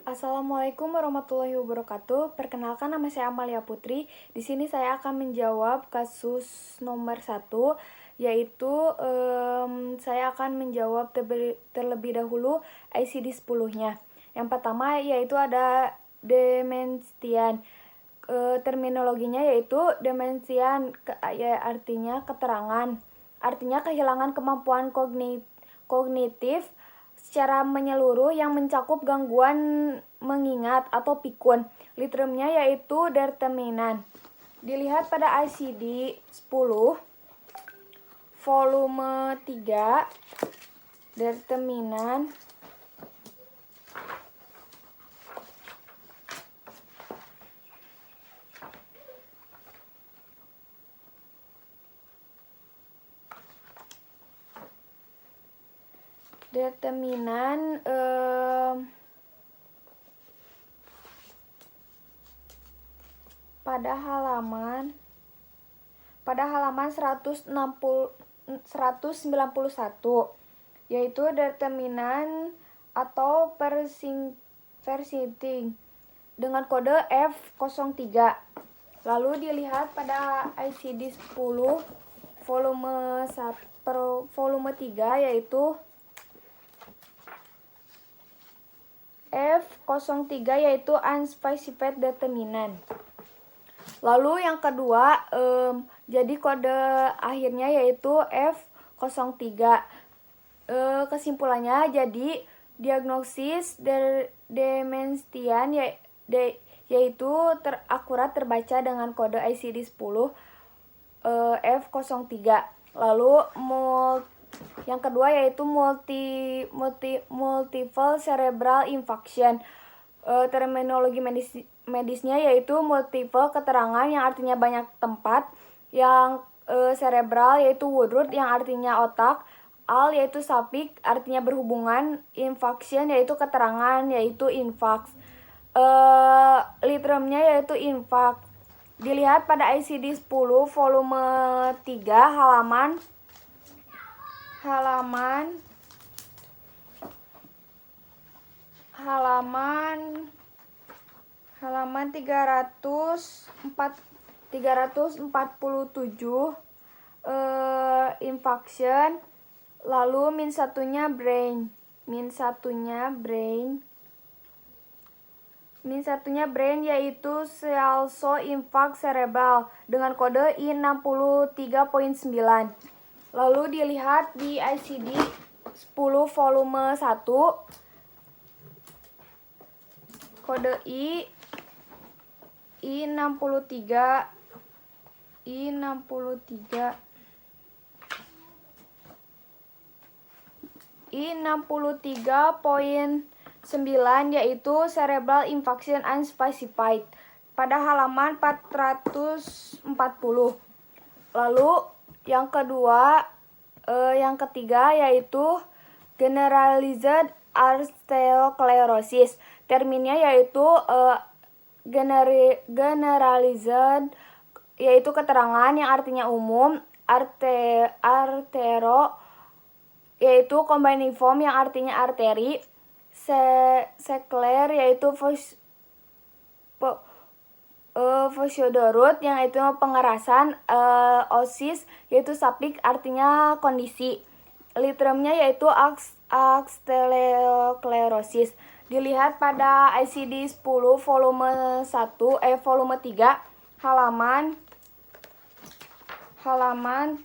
Assalamualaikum warahmatullahi wabarakatuh. Perkenalkan, nama saya Amalia Putri. Di sini saya akan menjawab kasus nomor 1, yaitu saya akan menjawab terlebih dahulu ICD 10-nya. Yang pertama yaitu ada demensian. Terminologinya yaitu demensian, ya artinya keterangan, artinya kehilangan kemampuan kognitif secara menyeluruh yang mencakup gangguan mengingat atau pikun. Literumnya yaitu determinan. Dilihat pada ICD 10 volume 3 determinan. Determinan pada halaman 191, yaitu determinan atau persisting dengan kode F03. Lalu dilihat pada ICD 10 volume 3 yaitu F03 yaitu unspecified determinant. Lalu yang kedua, jadi kode akhirnya yaitu F03. Kesimpulannya, jadi diagnosis demensian yaitu akurat terbaca dengan kode ICD 10 F03. Lalu yang kedua yaitu multiple cerebral infarction. Terminologi medisnya yaitu multiple keterangan yang artinya banyak tempat, yang cerebral yaitu woodroot yang artinya otak, al yaitu sapik artinya berhubungan, infarction yaitu keterangan yaitu infarks. Literumnya yaitu infarct. Dilihat pada ICD 10 volume 3 halaman 347, infarction. Lalu min satunya brain yaitu also infarct cerebral dengan kode I63.9. Lalu dilihat di ICD 10 volume 1 kode I63.9 yaitu cerebral infarction unspecified pada halaman 440. Lalu yang ketiga yaitu generalized arteriosclerosis. Terminnya yaitu generalized yaitu keterangan yang artinya umum, artero yaitu combination yang artinya arteri, scler yaitu Fosiodorut yang itu pengerasan, osis yaitu sapik artinya kondisi. Literumnya yaitu arteriosclerosis. Dilihat pada ICD 10 volume 3 halaman 61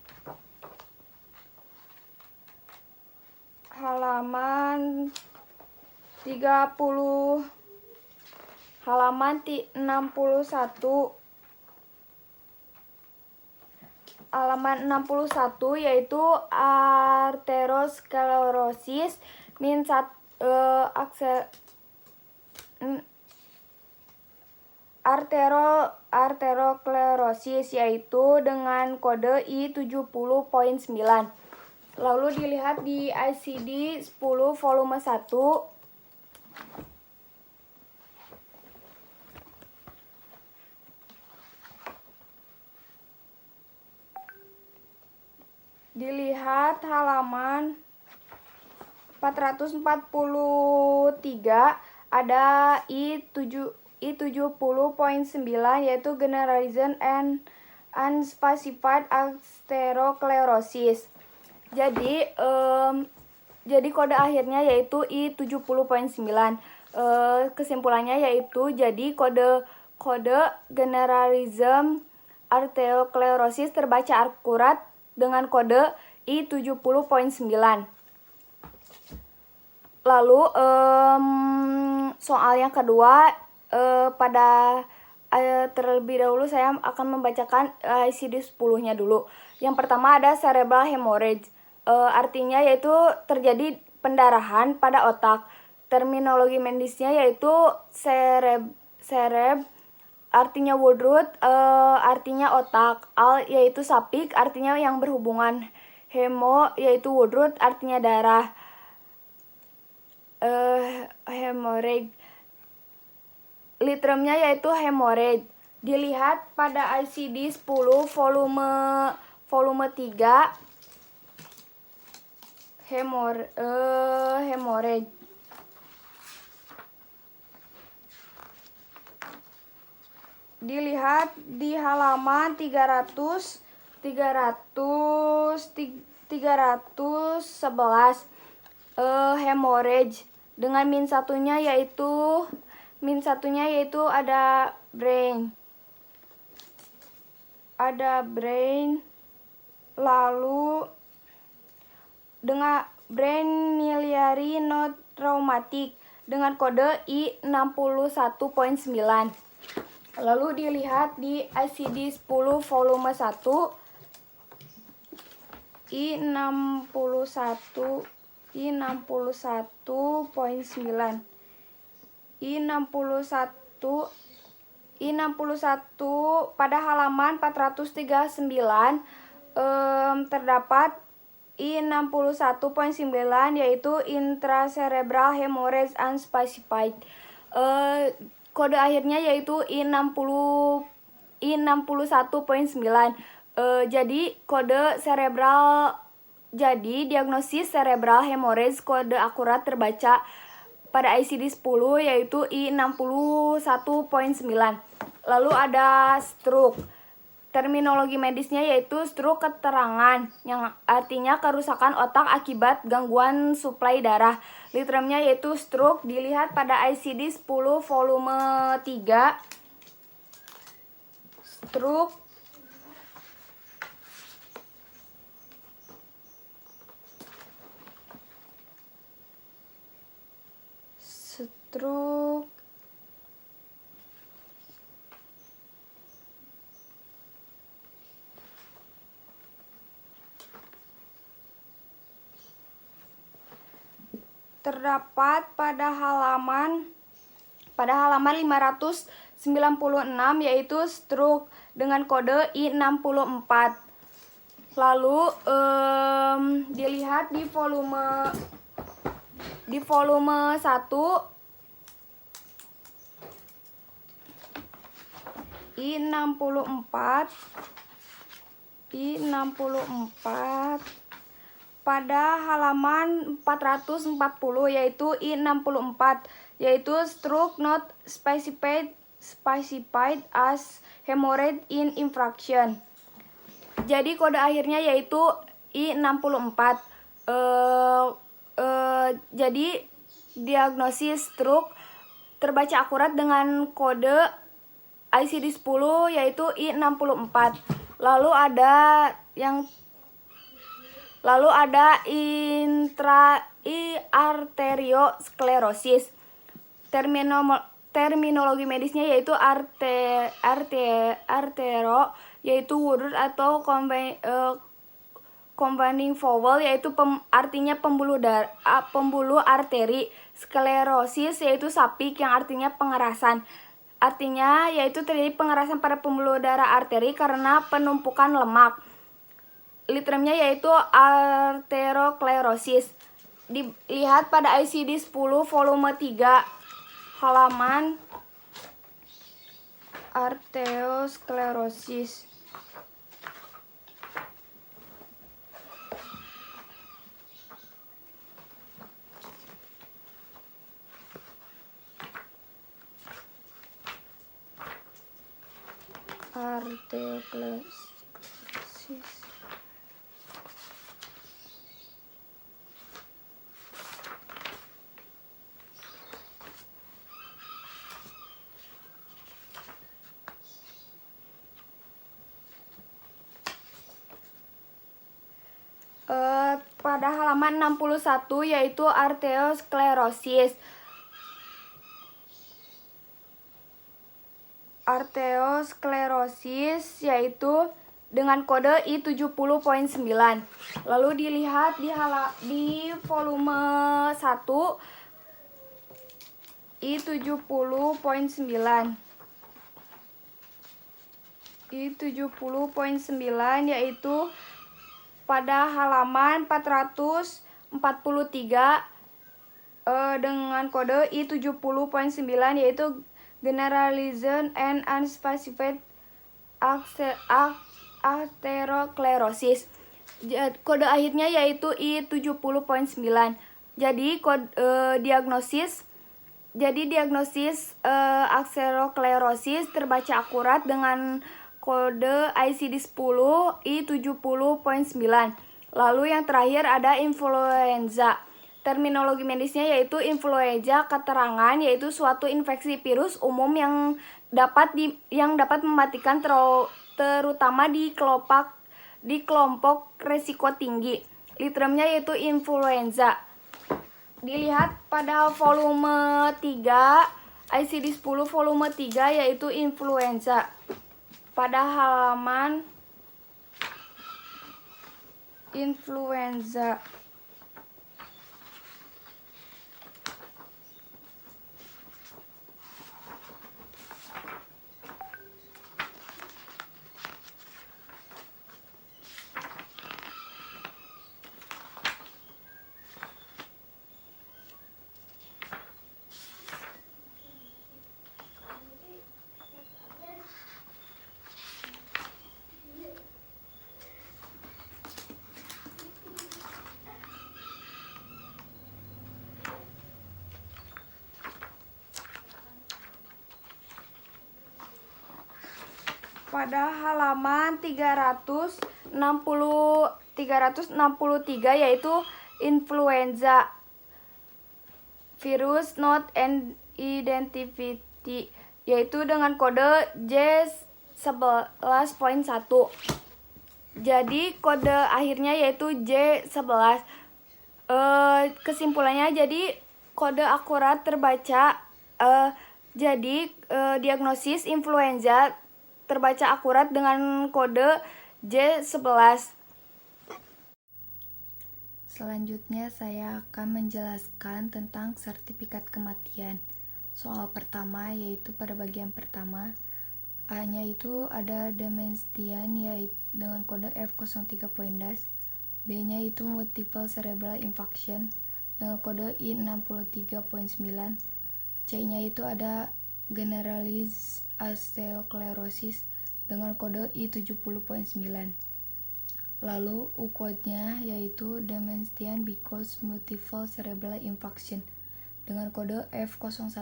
yaitu arteriosclerosis arteriosclerosis yaitu dengan kode I70.9. Lalu dilihat di ICD 10 volume 1 dilihat halaman 443 ada I70.9 yaitu generalized and unspecified atherosclerosis. Jadi kode akhirnya yaitu I70.9. Kesimpulannya yaitu jadi kode generalism atherosclerosis terbaca akurat dengan kode I70.9. Lalu soal yang kedua, terlebih dahulu saya akan membacakan ICD 10-nya dulu. Yang pertama ada cerebral hemorrhage, artinya yaitu terjadi pendarahan pada otak. Terminologi medisnya yaitu cereb artinya woodroot, artinya otak, al yaitu sapik, artinya yang berhubungan, hemo yaitu woodroot, artinya darah, hemorrhage, literumnya yaitu hemorrhage. Dilihat pada ICD 10 volume 3, hemorrhage. Dilihat di halaman 311, hemorrhage dengan min satunya yaitu ada brain, lalu dengan brain miliary not traumatic dengan kode I61.9. Lalu dilihat di ICD 10 volume 1, I61.9. I61 pada halaman 439 terdapat I61.9 yaitu intracerebral hemorrhage unspecified. Kode akhirnya yaitu I61.9. Jadi diagnosis cerebral hemorrhage kode akurat terbaca pada ICD 10 yaitu I61.9. Lalu ada stroke. Terminologi medisnya yaitu stroke keterangan yang artinya kerusakan otak akibat gangguan suplai darah. Literumnya yaitu stroke. Dilihat pada ICD 10 volume 3, stroke. Terdapat pada halaman 596 yaitu stroke dengan kode I64. Lalu dilihat di volume 1 I64 pada halaman 440 yaitu I64 yaitu stroke not specified as hemorrhage in infraction. Jadi kode akhirnya yaitu I64. Jadi diagnosis stroke terbaca akurat dengan kode ICD 10 yaitu I64. Lalu ada arteriosklerosis. Terminologi medisnya yaitu artero yaitu woodroot atau combining vowel yaitu artinya pembuluh arteri. Sklerosis yaitu sapik yang artinya pengerasan. Artinya yaitu terjadi pengerasan pada pembuluh darah arteri karena penumpukan lemak. Literumnya yaitu arterosclerosis. Dilihat pada ICD 10 volume 3 halaman arterosclerosis. arteriosclerosis. Pada halaman 61 yaitu arteriosklerosis. Arteriosklerosis yaitu dengan kode I70.9. Lalu dilihat di volume 1 I70.9. I70.9 yaitu pada halaman 443 dengan kode I70.9 yaitu generalized and unspecified atherosclerosis. Kode akhirnya yaitu I70.9. Jadi diagnosis atherosclerosis terbaca akurat dengan kode ICD-10 I70.9. Lalu yang terakhir ada influenza. Terminologi medisnya yaitu influenza, keterangan yaitu suatu infeksi virus umum yang dapat mematikan terutama di kelompok resiko tinggi. Literumnya yaitu influenza. Dilihat pada volume 3 ICD-10 volume 3 yaitu influenza. Pada halaman influenza. Pada halaman 363 yaitu influenza virus not identified yaitu dengan kode J11.1. Jadi kode akhirnya yaitu J11. Kesimpulannya jadi kode akurat terbaca diagnosis influenza terbaca akurat dengan kode J11. Selanjutnya saya akan menjelaskan tentang sertifikat kematian. Soal pertama yaitu pada bagian pertama A-nya itu ada demensian yaitu dengan kode F03 poindas. B-nya itu multiple cerebral infarction dengan kode I63.9. C-nya itu ada generalized atherosclerosis dengan kode I70.9. Lalu U-code-nya yaitu dementia because multiple cerebral infarction dengan kode F01.1.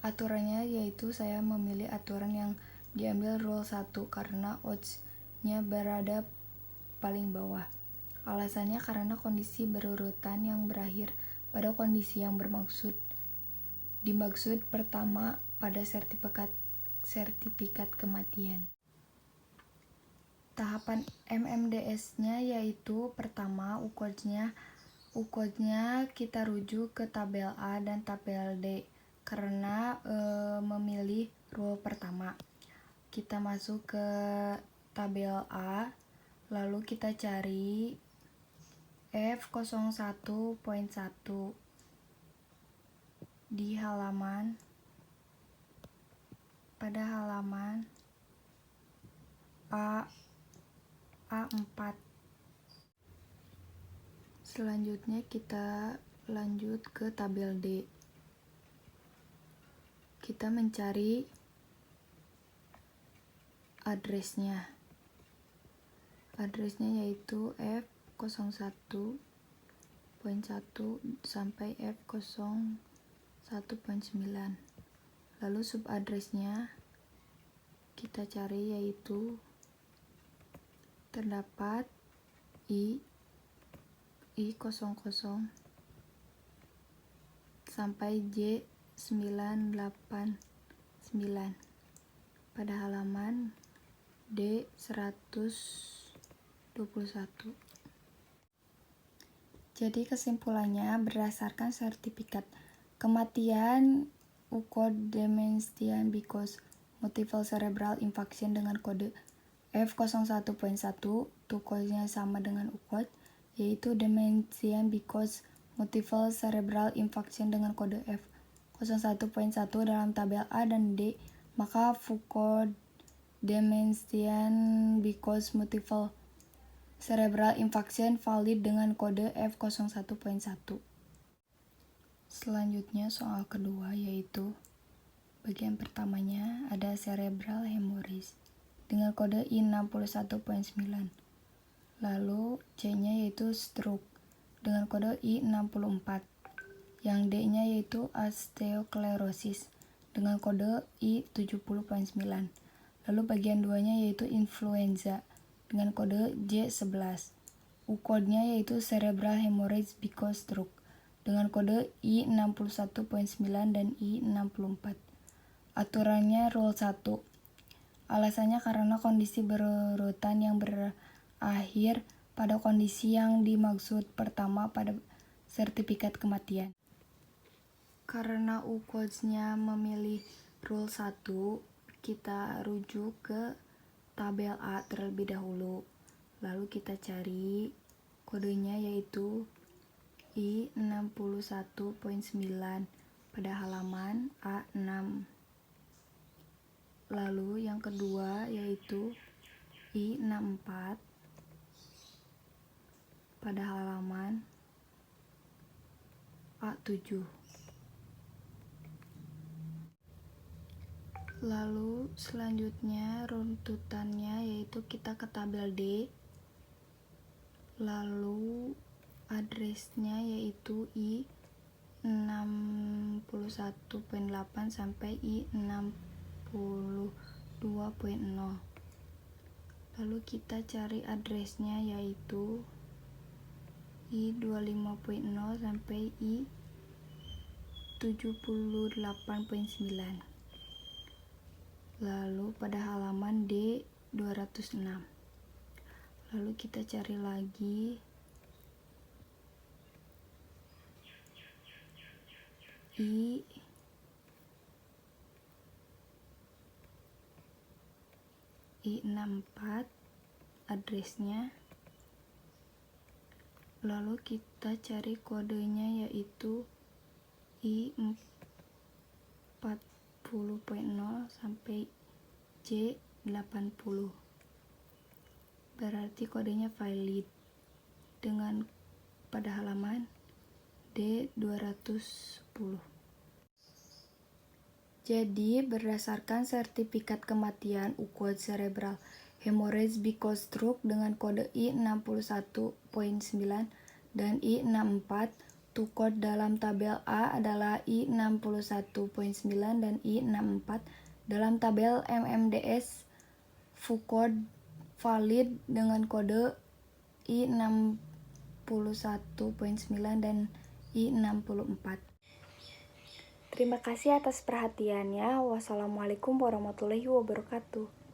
Aturannya yaitu saya memilih aturan yang diambil rule 1 karena odds-nya berada paling bawah. Alasannya karena kondisi berurutan yang berakhir pada kondisi yang dimaksud pertama pada sertifikat kematian. Tahapan MMDS-nya yaitu pertama U-code-nya kita rujuk ke tabel A dan tabel D karena memilih rule pertama. Kita masuk ke tabel A, lalu kita cari F01.1 di pada halaman A4. Selanjutnya kita lanjut ke tabel D. Kita mencari address-nya. Address-nya yaitu F01.1 sampai F01.9. Lalu subaddress-nya kita cari yaitu terdapat I00 sampai J989 pada halaman D121. Jadi kesimpulannya, berdasarkan sertifikat kematian UCOD dementia because multiple cerebral infarction dengan kode F01.1, code-nya sama dengan UCOD, yaitu dementia because multiple cerebral infarction dengan kode F01.1 dalam tabel A dan D, maka Foucault dementia because multiple cerebral infarction valid dengan kode F01.1. Selanjutnya soal kedua, yaitu bagian pertamanya ada cerebral hemorrhage dengan kode I61.9. Lalu C-nya yaitu stroke dengan kode I64. Yang D-nya yaitu osteosclerosis dengan kode I70.9. Lalu bagian 2-nya yaitu influenza dengan kode J11. UCOD-nya yaitu cerebral hemorrhage because stroke dengan kode I61.9 dan I64. Aturannya Rule 1. Alasannya karena kondisi berurutan yang berakhir pada kondisi yang dimaksud pertama pada sertifikat kematian. Karena UCOD-nya memilih Rule 1, kita rujuk ke tabel A terlebih dahulu. Lalu kita cari kodenya yaitu I61.9 pada halaman A6. Lalu yang kedua yaitu I64 pada halaman A7. Lalu selanjutnya runtutannya yaitu kita ke tabel D. Lalu addressnya yaitu I61.8 sampai I62.0. Lalu kita cari addressnya yaitu I25.0 sampai I78.9. Lalu pada halaman D206. Lalu kita cari lagi I64 addressnya. Lalu kita cari kodenya yaitu I40.0 sampai J80. Berarti kodenya valid dengan pada halaman D210. Jadi berdasarkan sertifikat kematian UCOD cerebral hemorrhage because stroke dengan kode I61.9 dan I64, code dalam tabel A adalah I61.9 dan I64. Dalam tabel MMDS, Foucault valid dengan kode I61.9 dan I64. Terima kasih atas perhatiannya. Wassalamualaikum warahmatullahi wabarakatuh.